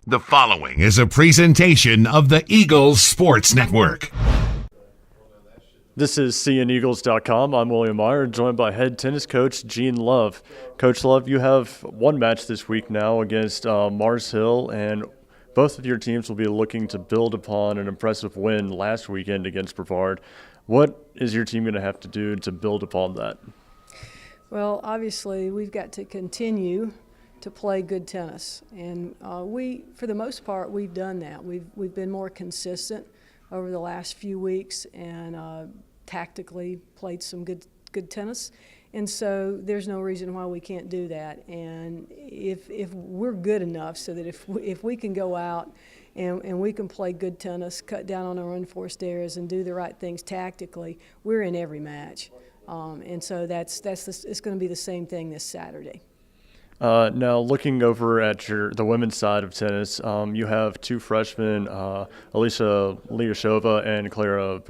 The following is a presentation of the Eagles Sports Network. This is CNEagles.com. I'm William Meyer, joined by head tennis coach Gene Love. Coach Love, you have one match this week now against Mars Hill, and both of your teams will be looking to build upon an impressive win last weekend against Brevard. What is your team going to have to do to build upon that? Well, obviously, we've got to continue to play good tennis, and for the most part, we've done that. We've been more consistent over the last few weeks, and tactically played some good tennis, and so there's no reason why we can't do that. And if we're good enough, so that if we can go out and we can play good tennis, cut down on our unforced errors, and do the right things tactically, we're in every match. And so it's going to be the same thing this Saturday. Now, looking over at the women's side of tennis, you have two freshmen, Elisa Shova and Clara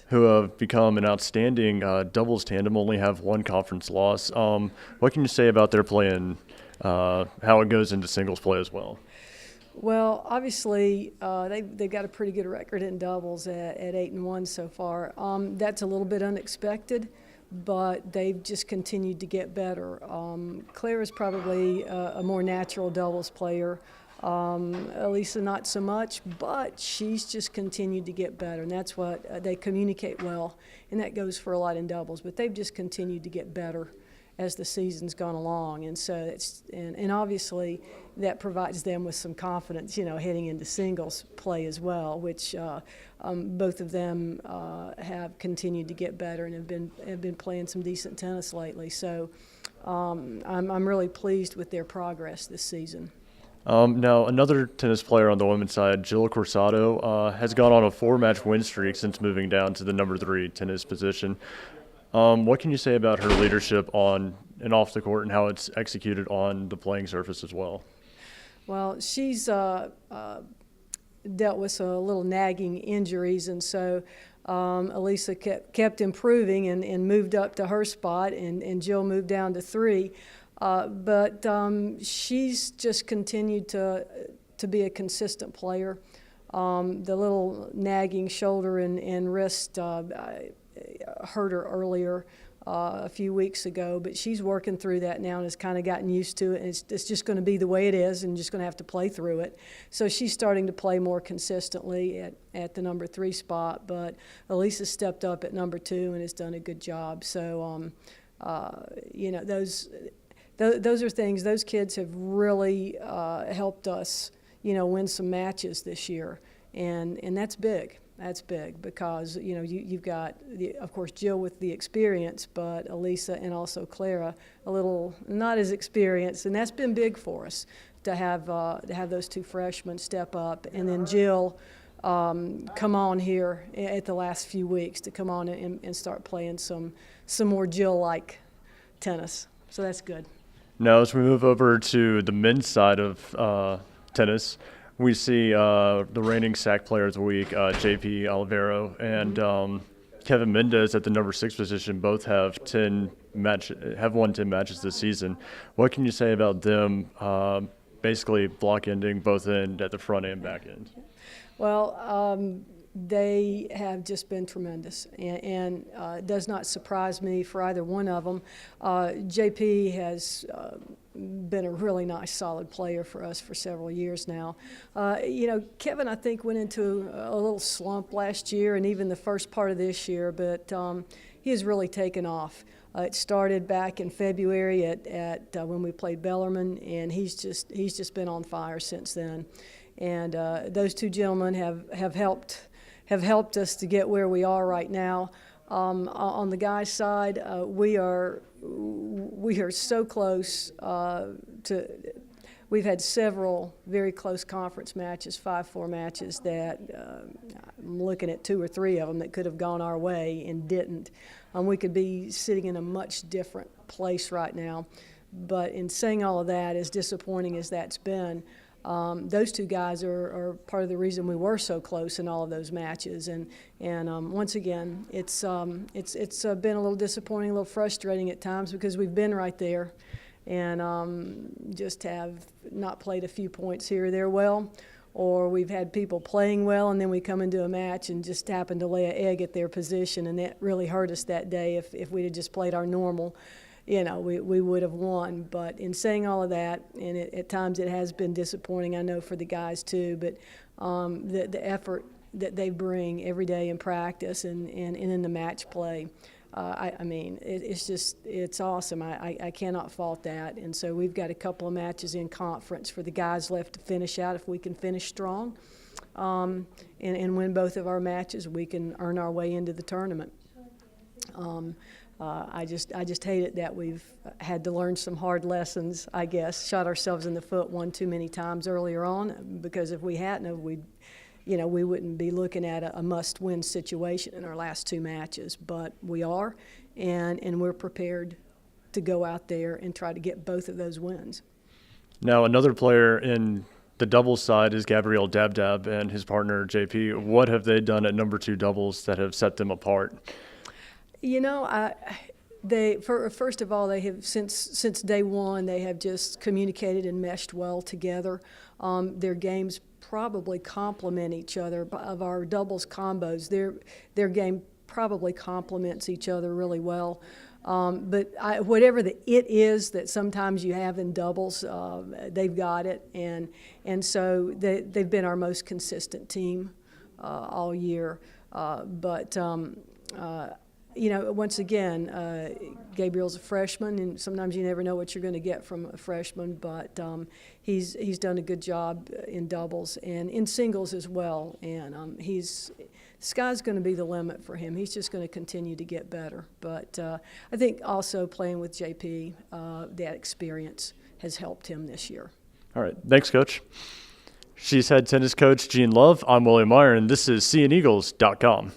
who have become an outstanding doubles tandem, only have one conference loss. What can you say about their play and how it goes into singles play as well? Well, obviously, they've got a pretty good record in doubles at 8-1 so far. That's a little bit unexpected, but they've just continued to get better. Clara's probably a more natural doubles player. Elisa not so much, but she's just continued to get better, and that's what they communicate well, and that goes for a lot in doubles. But they've just continued to get better as the season's gone along, and so and obviously that provides them with some confidence, heading into singles play as well, which both of them have continued to get better and have been playing some decent tennis lately. So I'm really pleased with their progress this season. Now, another tennis player on the women's side, Jill Corsado, has gone on a 4-match win streak since moving down to the number 3 tennis position. What can you say about her leadership on and off the court and how it's executed on the playing surface as well? Well, she's dealt with some little nagging injuries, and so Elisa kept improving and moved up to her spot, and Jill moved down to 3. But she's just continued to be a consistent player. The little nagging shoulder and wrist hurt her earlier a few weeks ago, but she's working through that now and has kind of gotten used to it, and it's just going to be the way it is, and just going to have to play through it. So she's starting to play more consistently at the number 3 spot, but Elisa stepped up at number 2 and has done a good job. So those are things. Those kids have really helped us win some matches this year, and that's big. That's big because, you've got, of course, Jill with the experience, but Elisa and also Clara a little not as experienced, and that's been big for us to have those two freshmen step up, and then Jill come on here at the last few weeks to come on and start playing some more Jill-like tennis. So that's good. Now, as we move over to the men's side of tennis, we see the reigning SAC Player of the Week, JP Olivero, and Kevin Mendez at the number 6 position. Both have won 10 matches this season. What can you say about them basically block ending both end at the front and back end? Well, they have just been tremendous, and it does not surprise me for either one of them. JP has been a really nice, solid player for us for several years now. Kevin, I think, went into a little slump last year and even the first part of this year, but he has really taken off. It started back in February at when we played Bellarmine, and he's just been on fire since then. And those two gentlemen have helped us to get where we are right now. On the guys' side, we are so close to. We've had several very close conference matches, 5-4 matches that I'm looking at 2 or 3 of them that could have gone our way and didn't. We could be sitting in a much different place right now. But in saying all of that, as disappointing as that's been, those two guys are part of the reason we were so close in all of those matches. And once again, it's been a little disappointing, a little frustrating at times because we've been right there. and just have not played a few points here or there well, or we've had people playing well and then we come into a match and just happen to lay an egg at their position, and that really hurt us that day. If we'd have just played our normal, we would have won. But in saying all of that, and at times it has been disappointing, I know, for the guys too, but the effort that they bring every day in practice and in the match play, it's awesome. I cannot fault that. And so we've got a couple of matches in conference for the guys left to finish out. If we can finish strong and win both of our matches, we can earn our way into the tournament. I just hate it that we've had to learn some hard lessons, I guess, shot ourselves in the foot one too many times earlier on, because if we hadn't, we wouldn't be looking at a must-win situation in our last two matches. But we are, and we're prepared to go out there and try to get both of those wins. Now, another player in the doubles side is Gabriel Dabdab and his partner, JP. What have they done at number 2 doubles that have set them apart? First of all, they have since day one, they have just communicated and meshed well together. Their games probably complement each other. Of our doubles combos, their game probably complements each other really well. But whatever it is that sometimes you have in doubles, they've got it, and so they've been our most consistent team all year. Once again, Gabriel's a freshman, and sometimes you never know what you're going to get from a freshman, but he's done a good job in doubles and in singles as well, and the sky's going to be the limit for him. He's just going to continue to get better. But I think also playing with JP, that experience has helped him this year. All right. Thanks, Coach. She's head tennis coach Jean Love. I'm William Meyer, and this is seeandeagles.com.